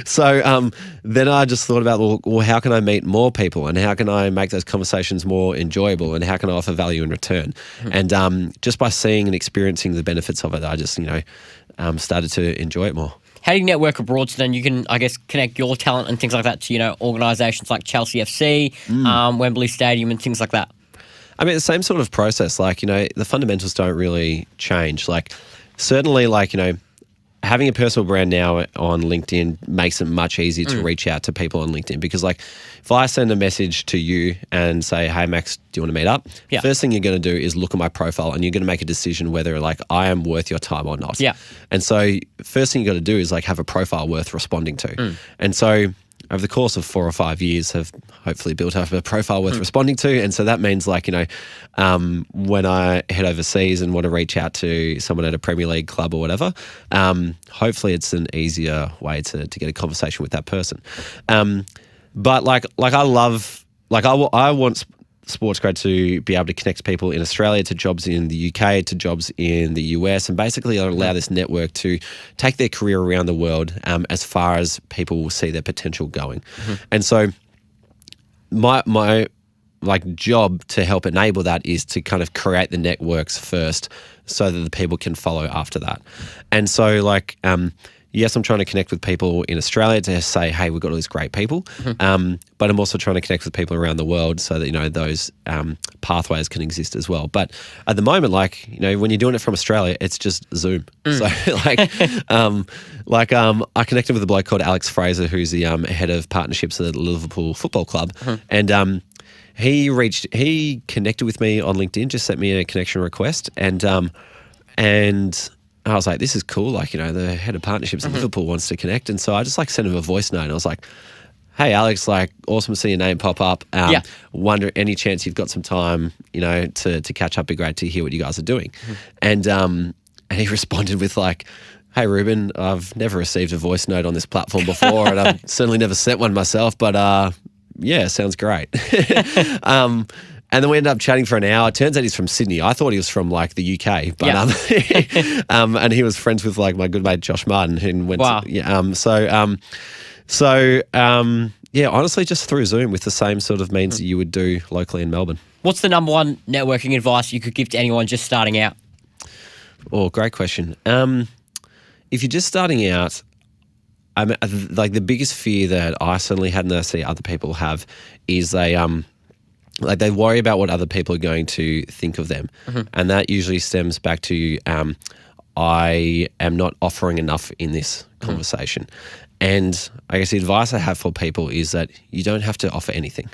So then I just thought about, well, how can I meet more people, and how can I make those conversations more enjoyable, and how can I offer value in return? And just by seeing and experiencing the benefits of it, I just, started to enjoy it more. How do you network abroad so then you can, I guess, connect your talent and things like that to, organisations like Chelsea FC, Wembley Stadium and things like that? I mean, the same sort of process, the fundamentals don't really change. Certainly, having a personal brand now on LinkedIn makes it much easier to reach out to people on LinkedIn, because if I send a message to you and say, hey, Max, do you want to meet up? Yeah. First thing you're going to do is look at my profile, and you're going to make a decision whether I am worth your time or not. Yeah. And so first thing you got to do is have a profile worth responding to. And so over the course of 4 or 5 years have hopefully built up a profile worth responding to. And so that means when I head overseas and want to reach out to someone at a Premier League club or whatever, hopefully it's an easier way to get a conversation with that person. But I want SportsGrad to be able to connect people in Australia to jobs in the UK, to jobs in the US, and basically allow this network to take their career around the world as far as people will see their potential going. And so my job to help enable that is to kind of create the networks first so that the people can follow after that. And so yes, I'm trying to connect with people in Australia to say, hey, we've got all these great people. But I'm also trying to connect with people around the world so that, those pathways can exist as well. But at the moment, when you're doing it from Australia, it's just Zoom. So I connected with a bloke called Alex Fraser, who's the head of partnerships at the Liverpool Football Club. And he connected with me on LinkedIn, just sent me a connection request. And I was like, this is cool. The head of partnerships at Liverpool wants to connect. And so I just sent him a voice note. And I was like, hey, Alex, awesome to see your name pop up. Wonder any chance you've got some time, to catch up. Be great to hear what you guys are doing. And he responded with hey, Reuben, I've never received a voice note on this platform before, and I've certainly never sent one myself, but yeah, sounds great. And then we ended up chatting for an hour. It turns out he's from Sydney. I thought he was from the UK, but and he was friends with my good mate Josh Martin, who went. Wow. Honestly, just through Zoom with the same sort of means that you would do locally in Melbourne. What's the number one networking advice you could give to anyone just starting out? Oh, great question. If you're just starting out, the biggest fear that I certainly had, and I see other people have, is they worry about what other people are going to think of them. And that usually stems back to I am not offering enough in this conversation. And I guess the advice I have for people is that you don't have to offer anything.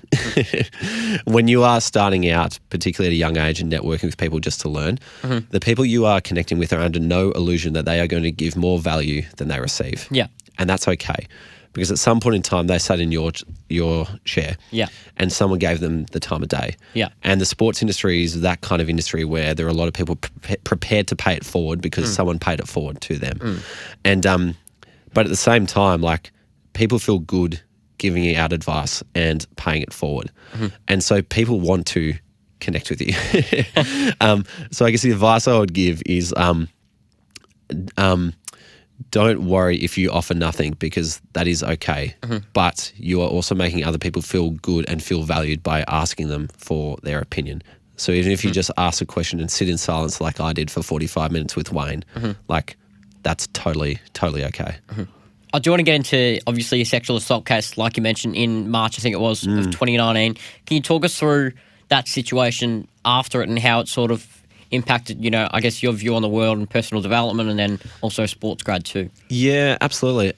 When you are starting out, particularly at a young age and networking with people just to learn, the people you are connecting with are under no illusion that they are going to give more value than they receive. Yeah. And that's okay. Because at some point in time, they sat in your chair, and someone gave them the time of day. Yeah. And the sports industry is that kind of industry where there are a lot of people prepared to pay it forward because someone paid it forward to them. And but at the same time, people feel good giving out advice and paying it forward, and so people want to connect with you. So I guess the advice I would give is don't worry if you offer nothing, because that is okay. But you are also making other people feel good and feel valued by asking them for their opinion. So even if you just ask a question and sit in silence like I did for 45 minutes with Wayne, that's totally okay. I do want to get into, obviously, a sexual assault case, like you mentioned, in March, I think it was, of 2019. Can you talk us through that situation after it and how it sort of impacted, I guess, your view on the world and personal development, and then also SportsGrad too? Yeah, absolutely.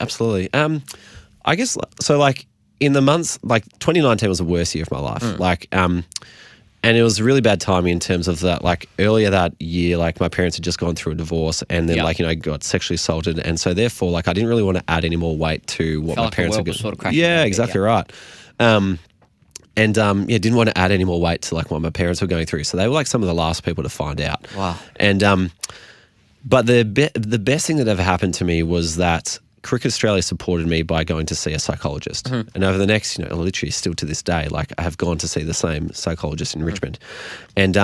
I guess, so in the months, 2019 was the worst year of my life. And it was a really bad timing in terms of that, earlier that year, my parents had just gone through a divorce, and then got sexually assaulted. And so therefore, I didn't really want to add any more weight to what my parents were going through. Yeah, exactly right. Didn't want to add any more weight to what my parents were going through. So they were some of the last people to find out. Wow. And But the best thing that ever happened to me was that Cricket Australia supported me by going to see a psychologist. And over the next, literally still to this day, like I have gone to see the same psychologist in Richmond. And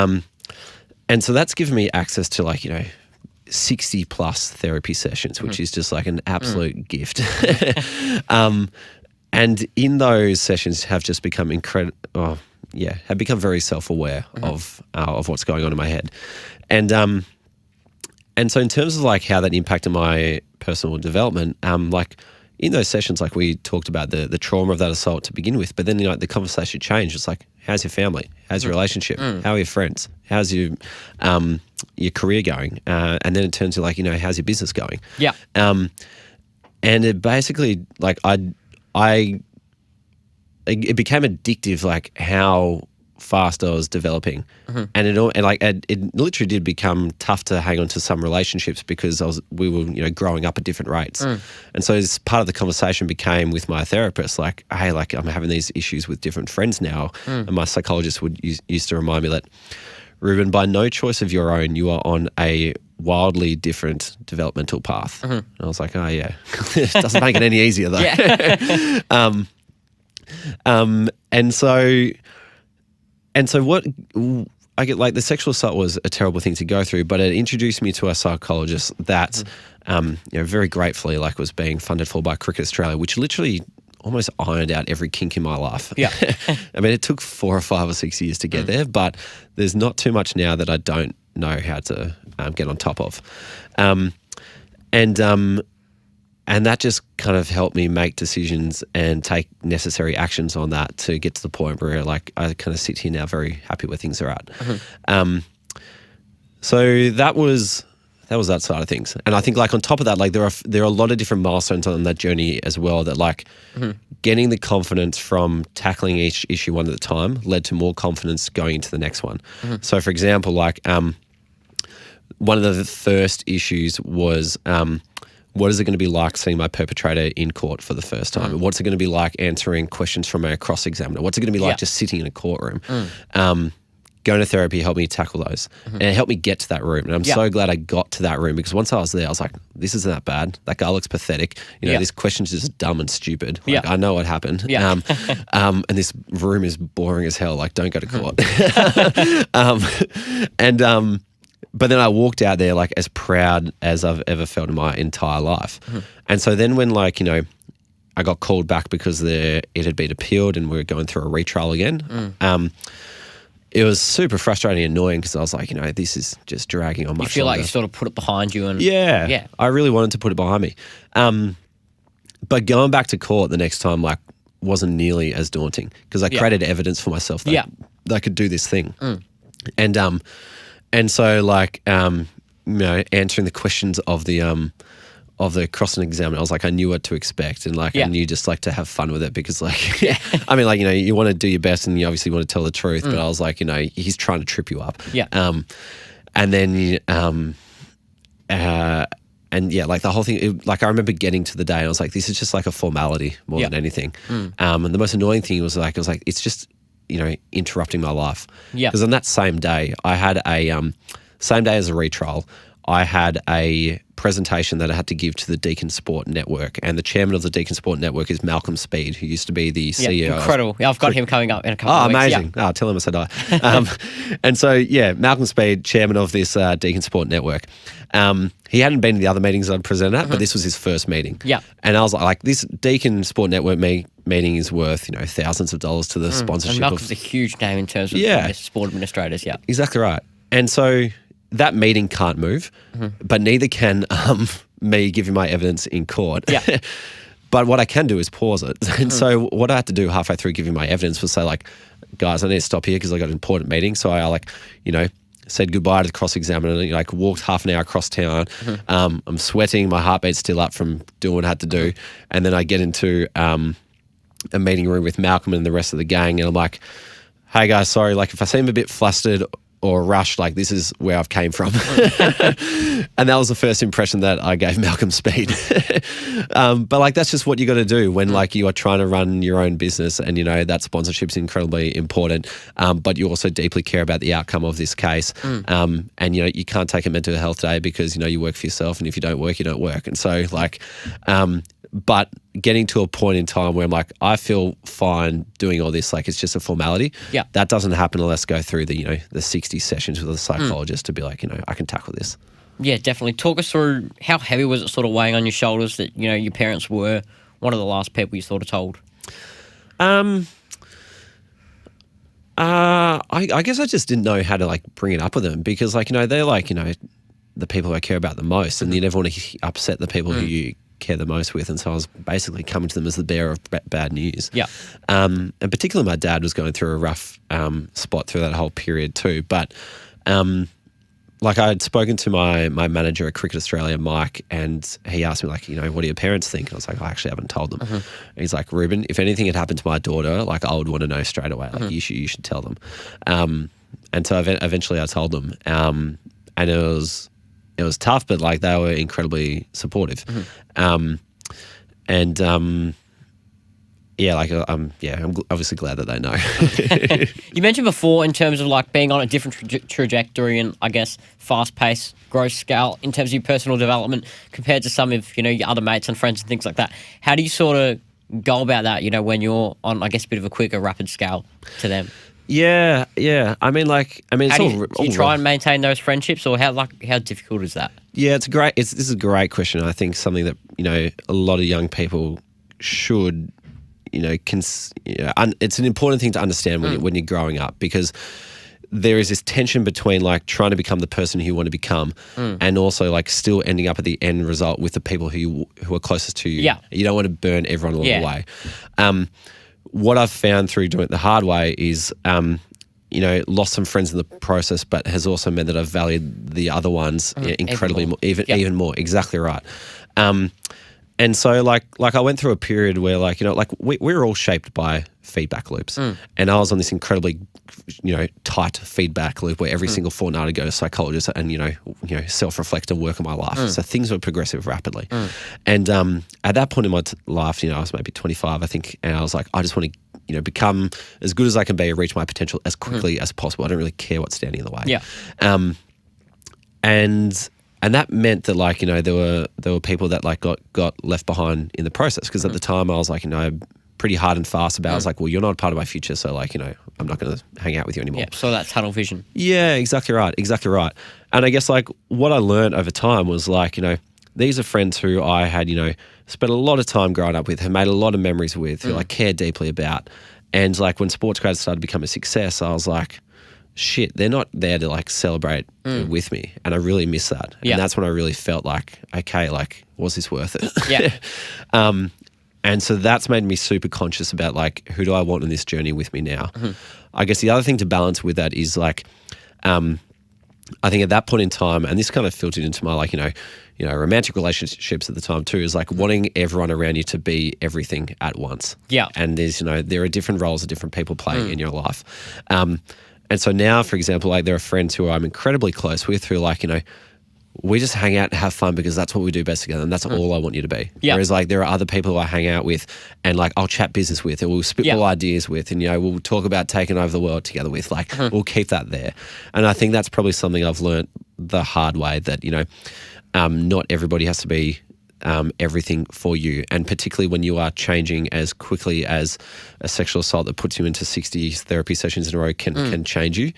so that's given me access to 60 plus therapy sessions, which is just like an absolute gift. And in those sessions have just become have become very self-aware of what's going on in my head. And so in terms of like how that impacted my personal development, like in those sessions, like we talked about the trauma of that assault to begin with, but then the conversation changed. It's like, how's your family? How's your relationship? How are your friends? How's your career going? And then it turns to like, how's your business going? Yeah. And it basically like it became addictive, like how fast I was developing, and it literally did become tough to hang on to some relationships because we were growing up at different rates, and so as part of the conversation became with my therapist, like, hey, like I'm having these issues with different friends now, and my psychologist used to remind me that, Reuben, by no choice of your own, you are on a wildly different developmental path. And I was like, oh yeah, it doesn't make it any easier though. Yeah. And so what I get, like the sexual assault was a terrible thing to go through, but it introduced me to a psychologist that, very gratefully, like was being funded for by Cricket Australia, which literally almost ironed out every kink in my life. Yeah. I mean, it took 4 or 5 or 6 years to get there, but there's not too much now that I don't know how to get on top of. And that just kind of helped me make decisions and take necessary actions on that to get to the point where like I kind of sit here now very happy where things are at. So that was that side of things. And I think like on top of that, like there are a lot of different milestones on that journey as well that like getting the confidence from tackling each issue one at a time led to more confidence going into the next one. So for example, like one of the first issues was what is it going to be like seeing my perpetrator in court for the first time? What's it going to be like answering questions from a cross-examiner? What's it going to be like just sitting in a courtroom? Going to therapy helped me tackle those. And it helped me get to that room. And I'm so glad I got to that room because once I was there, I was like, this isn't that bad. That guy looks pathetic. This question's just dumb and stupid. Like, I know what happened. And this room is boring as hell. Like, don't go to court. But then I walked out there like as proud as I've ever felt in my entire life. And so then when like, I got called back because it had been appealed and we were going through a retrial again, it was super frustrating and annoying because I was like, this is just dragging on much longer. You feel like you sort of put it behind you and... Yeah. I really wanted to put it behind me. But going back to court the next time like wasn't nearly as daunting because I created evidence for myself that I could do this thing. And so, like, answering the questions of the crossing examiner, I was like, I knew what to expect, and like, I knew just like to have fun with it because, like, I mean, like, you want to do your best, and you obviously want to tell the truth, but I was like, he's trying to trip you up, and then, like the whole thing, like I remember getting to the day, and I was like, this is just like a formality more than anything, and the most annoying thing was like, it's just. Interrupting my life. Because on that same day, I had same day as a retrial, I had a presentation that I had to give to the Deakin Sport Network, and the chairman of the Deakin Sport Network is Malcolm Speed, who used to be the CEO. Incredible. I've got him coming up in a couple of weeks. Amazing. Tell him I said hi. And so, Malcolm Speed, chairman of this Deakin Sport Network. He hadn't been to the other meetings I'd presented at, but this was his first meeting. And I was like, this Deakin Sport Network meeting is worth, thousands of dollars to the sponsorship. And Malcolm's a huge name in terms of sport administrators, Exactly right. And so that meeting can't move, but neither can me giving my evidence in court. But what I can do is pause it. And so what I had to do halfway through giving my evidence was say like, guys, I need to stop here because I got an important meeting. So I said goodbye to the cross-examiner, like walked half an hour across town. I'm sweating, my heartbeat's still up from doing what I had to do. And then I get into a meeting room with Malcolm and the rest of the gang, and I'm like, hey guys, sorry, like if I seem a bit flustered or Rush, like this is where I've came from. And that was the first impression that I gave Malcolm Speed. But like, that's just what you got to do when like you are trying to run your own business, and you know that sponsorship's incredibly important, but you also deeply care about the outcome of this case. And you know, you can't take a mental health day because, you know, you work for yourself, and if you don't work, you don't work. And so like, but getting to a point in time where I'm like, I feel fine doing all this, like it's just a formality. Yeah. That doesn't happen unless go through the, you know, the 60 sessions with a psychologist to be like, you know, I can tackle this. Yeah, definitely. Talk us through how heavy was it sort of weighing on your shoulders that, you know, your parents were one of the last people you sort of told? I guess I just didn't know how to like bring it up with them, because like, you know, they're like, you know, the people I care about the most, and you never want to upset the people who you care the most with. And so I was basically coming to them as the bearer of bad news. Yeah. And particularly my dad was going through a rough spot through that whole period too. But like I had spoken to my manager at Cricket Australia, Mike, and he asked me like, you know, what do your parents think? And I was like, I actually haven't told them. And he's like, Reuben, if anything had happened to my daughter, like I would want to know straight away. Like you should tell them. And so eventually I told them. And it was tough, but like they were incredibly supportive. Yeah, like I'm obviously glad that they know. You mentioned before in terms of like being on a different trajectory and I guess fast-paced growth scale in terms of your personal development compared to some of, you know, your other mates and friends and things like that. How do you sort of go about that, you know, when you're on, I guess, a bit of a quicker, rapid scale to them? Yeah. I mean, it's do you try and maintain those friendships, or how difficult is that? Yeah, this is a great question. I think something that, you know, a lot of young people should, you know, it's an important thing to understand when you're growing up, because there is this tension between like trying to become the person who you want to become and also like still ending up at the end result with the people who are closest to you. Yeah. You don't want to burn everyone along the way. What I've found through doing it the hard way is, you know, lost some friends in the process, but has also meant that I've valued the other ones incredibly more, even more. Exactly right. And so like I went through a period where like, you know, like we're all shaped by feedback loops. And I was on this incredibly, you know, tight feedback loop where every single fortnight I'd go to a psychologist and, you know, self-reflect and work on my life. So things were progressive rapidly. And at that point in my life, you know, I was maybe 25, I think, and I was like, I just want to, you know, become as good as I can be, reach my potential as quickly as possible. I don't really care what's standing in the way. Yeah. And that meant that, like, you know, there were people that like got left behind in the process, because at the time I was like, you know, pretty hard and fast about. I was like, well, you're not a part of my future, so like, you know, I'm not going to hang out with you anymore. Yeah, so that tunnel vision. Yeah, exactly right. And I guess like what I learned over time was like, you know, these are friends who I had, you know, spent a lot of time growing up with, have made a lot of memories with, who I care deeply about. And like when SportsGrad started to become a success, I was like, shit, they're not there to like celebrate with me, and I really miss that. And that's when I really felt like, okay, like, was this worth it? Yeah. And so that's made me super conscious about like, who do I want on this journey with me now? I guess the other thing to balance with that is like, I think at that point in time, and this kind of filtered into my like, you know, romantic relationships at the time too, is like wanting everyone around you to be everything at once. Yeah. And there's, you know, there are different roles that different people play in your life. And so now, for example, like there are friends who I'm incredibly close with who are like, you know, we just hang out and have fun because that's what we do best together, and that's all I want you to be. Yeah. Whereas like there are other people who I hang out with and like I'll chat business with, and we'll spitball ideas with, and, you know, we'll talk about taking over the world together with, like we'll keep that there. And I think that's probably something I've learned the hard way, that, you know, not everybody has to be everything for you. And particularly when you are changing as quickly as a sexual assault that puts you into 60 therapy sessions in a row can change you,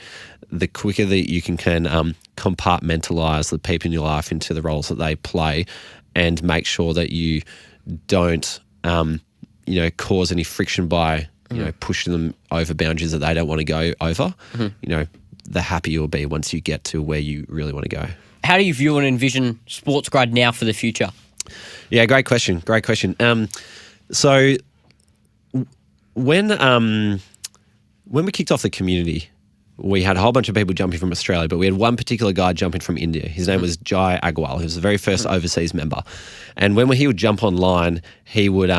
the quicker that you can compartmentalize the people in your life into the roles that they play, and make sure that you don't, you know, cause any friction by, you know, pushing them over boundaries that they don't want to go over, you know, the happier you'll be once you get to where you really want to go. How do you view and envision SportsGrad now for the future? Yeah, great question. So when we kicked off the community, we had a whole bunch of people jumping from Australia, but we had one particular guy jumping from India. His name was Jai Agrawal. He was the very first overseas member. And when he would jump online, he would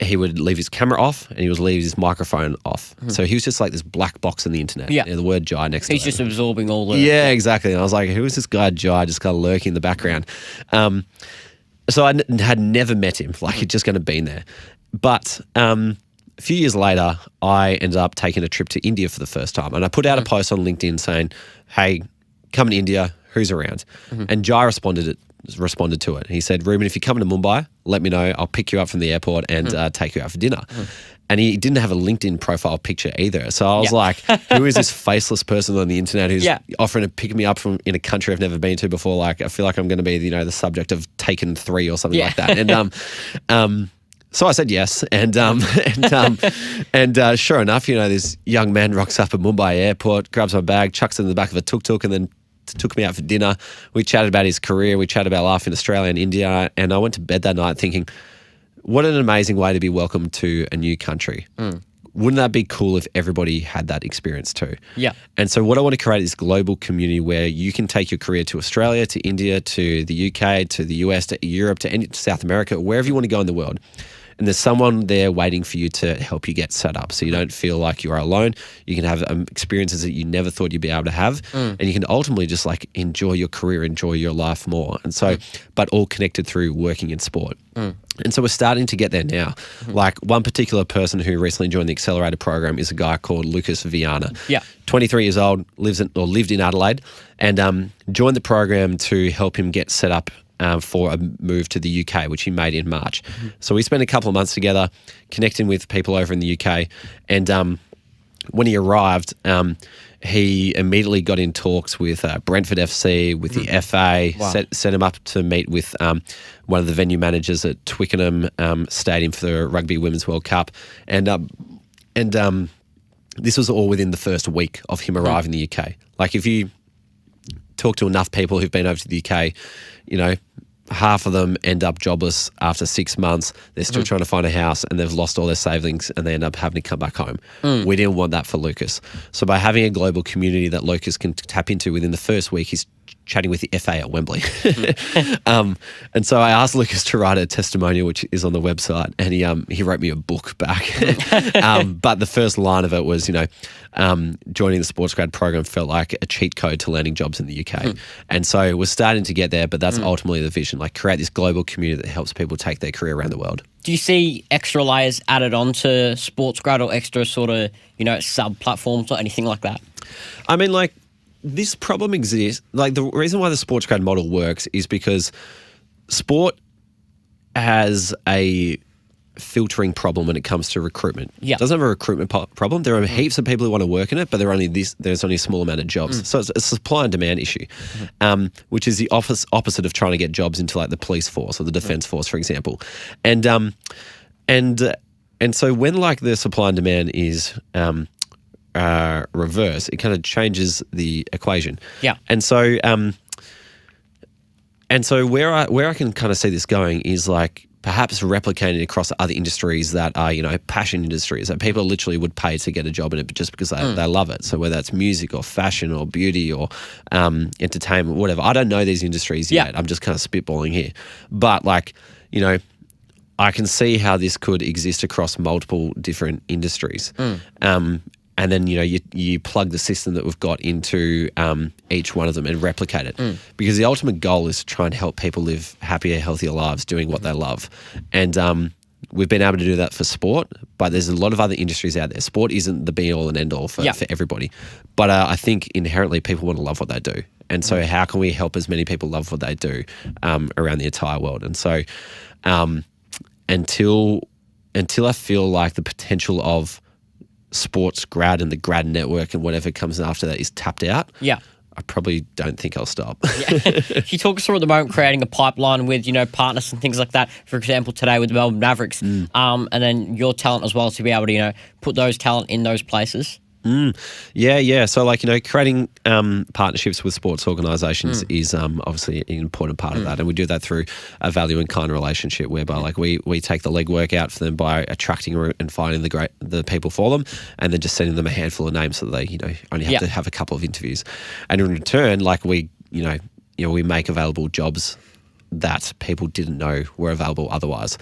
he would leave his camera off and he would leave his microphone off. So he was just like this black box in the internet. Yeah. The word Jai next to He's it. just absorbing all the... Yeah, exactly. And I was like, who is this guy Jai just kind of lurking in the background? So I had never met him. Like, he'd just kind of been there. But a few years later, I ended up taking a trip to India for the first time. And I put out a post on LinkedIn saying, hey, coming to India, who's around? And Jai responded to it. He said, Reuben, if you're coming to Mumbai, let me know. I'll pick you up from the airport and take you out for dinner. And he didn't have a LinkedIn profile picture either. So I was like, who is this faceless person on the internet who's offering to pick me up from in a country I've never been to before? Like, I feel like I'm going to be, the subject of Taken 3 or something like that. And so I said yes. And sure enough, this young man rocks up at Mumbai airport, grabs my bag, chucks it in the back of a tuk-tuk, and then took me out for dinner. We chatted about his career. We chatted about life in Australia and India. And I went to bed that night thinking, what an amazing way to be welcomed to a new country. Wouldn't that be cool if everybody had that experience too? Yeah. And so what I want to create is global community where you can take your career to Australia, to India, to the UK, to the US, to Europe, to South America, wherever you want to go in the world. And there's someone there waiting for you to help you get set up so you don't feel like you are alone. You can have experiences that you never thought you'd be able to have. And you can ultimately just like enjoy your career, enjoy your life more. And so, but all connected through working in sport. And so we're starting to get there now. Like one particular person who recently joined the Accelerator program is a guy called Lucas Viana. 23 years old, lived in Adelaide, and joined the program to help him get set up for a move to the UK, which he made in March. So we spent a couple of months together connecting with people over in the UK. And when he arrived, he immediately got in talks with Brentford FC, with the FA, set him up to meet with one of the venue managers at Twickenham Stadium for the Rugby Women's World Cup. And this was all within the first week of him arriving in the UK. Like if you talk to enough people who've been over to the UK, half of them end up jobless after 6 months. They're still trying to find a house and they've lost all their savings and they end up having to come back home. We didn't want that for Lucas. So by having a global community that Lucas can tap into within the first week, he's chatting with the FA at Wembley. And so I asked Lucas to write a testimonial, which is on the website, and he wrote me a book back. But the first line of it was, joining the SportsGrad program felt like a cheat code to landing jobs in the UK. And so we're starting to get there, but that's ultimately the vision, like create this global community that helps people take their career around the world. Do you see extra layers added onto SportsGrad or extra sort of, sub-platforms or anything like that? I mean, like, this problem exists. Like, the reason why the SportsGrad model works is because sport has a filtering problem when it comes to recruitment. It doesn't have a recruitment problem. There are heaps of people who want to work in it, but there's only a small amount of jobs. So it's a supply and demand issue, which is the opposite of trying to get jobs into like the police force or the defense force, for example. And so when like the supply and demand is reverse, it kind of changes the equation. And so where I can kind of see this going is like perhaps replicating across other industries that are, passion industries that people literally would pay to get a job in it just because they love it. So whether that's music or fashion or beauty or entertainment, whatever. I don't know these industries yet. I'm just kind of spitballing here. But like, I can see how this could exist across multiple different industries. And then, you plug the system that we've got into each one of them and replicate it. Because the ultimate goal is to try and help people live happier, healthier lives doing what they love. And we've been able to do that for sport, but there's a lot of other industries out there. Sport isn't the be-all and end-all for everybody. But I think inherently people want to love what they do. And so how can we help as many people love what they do around the entire world? And so until I feel like the potential of SportsGrad and the Grad network and whatever comes after that is tapped out, I probably don't think I'll stop. Can you talk us through at the moment creating a pipeline with, partners and things like that? For example, today with the Melbourne Mavericks, and then your talent as well to be able to, put those talent in those places? Yeah. So like, creating partnerships with sports organisations is obviously an important part of that. And we do that through a value and kind relationship whereby like we take the legwork out for them by attracting and finding the people for them and then just sending them a handful of names so that they, only have to have a couple of interviews. And in return, like we make available jobs that people didn't know were available otherwise.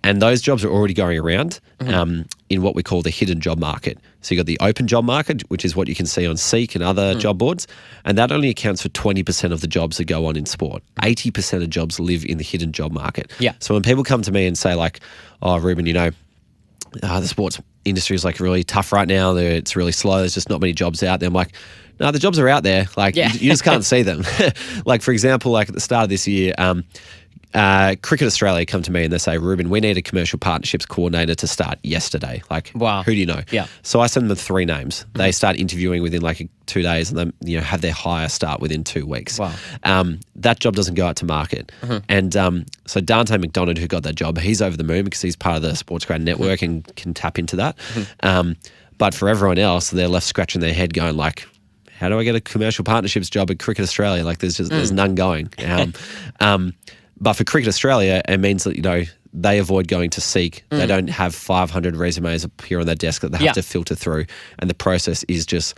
And those jobs are already going around in what we call the hidden job market. So you've got the open job market, which is what you can see on Seek and other job boards. And that only accounts for 20% of the jobs that go on in sport. 80% of jobs live in the hidden job market. Yeah. So when people come to me and say like, oh, Reuben, the sports industry is like really tough right now. It's really slow. There's just not many jobs out there. I'm like, no, the jobs are out there. Like you just can't see them. Like for example, like at the start of this year, Cricket Australia come to me and they say, Reuben, we need a commercial partnerships coordinator to start yesterday. Like, wow. Who do you know? Yeah. So I send them 3 names. They start interviewing within like 2 days and then have their hire start within 2 weeks. Wow. That job doesn't go out to market. And so Dante McDonald, who got that job, he's over the moon because he's part of the SportsGrad network and can tap into that. But for everyone else, they're left scratching their head going like, how do I get a commercial partnerships job at Cricket Australia? Like there's none going. But for Cricket Australia, it means that, they avoid going to Seek. They don't have 500 resumes appear on their desk that they have to filter through. And the process is just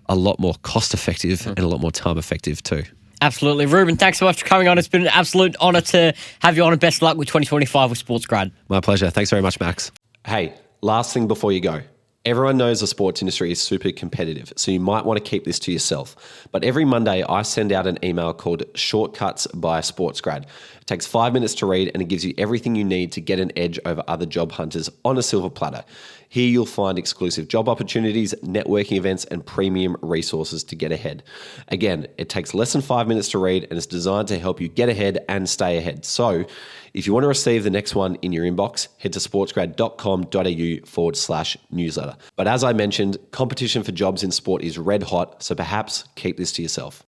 a lot more cost effective and a lot more time effective too. Absolutely. Reuben, thanks so much for coming on. It's been an absolute honour to have you on, and best of luck with 2025 with SportsGrad. My pleasure. Thanks very much, Max. Hey, last thing before you go. Everyone knows the sports industry is super competitive, so you might want to keep this to yourself. But every Monday, I send out an email called Shortcuts by SportsGrad. It takes 5 minutes to read, and it gives you everything you need to get an edge over other job hunters on a silver platter. Here you'll find exclusive job opportunities, networking events, and premium resources to get ahead. Again, it takes less than 5 minutes to read, and it's designed to help you get ahead and stay ahead. So if you want to receive the next one in your inbox, head to sportsgrad.com.au/newsletter. But as I mentioned, competition for jobs in sport is red hot, so perhaps keep this to yourself.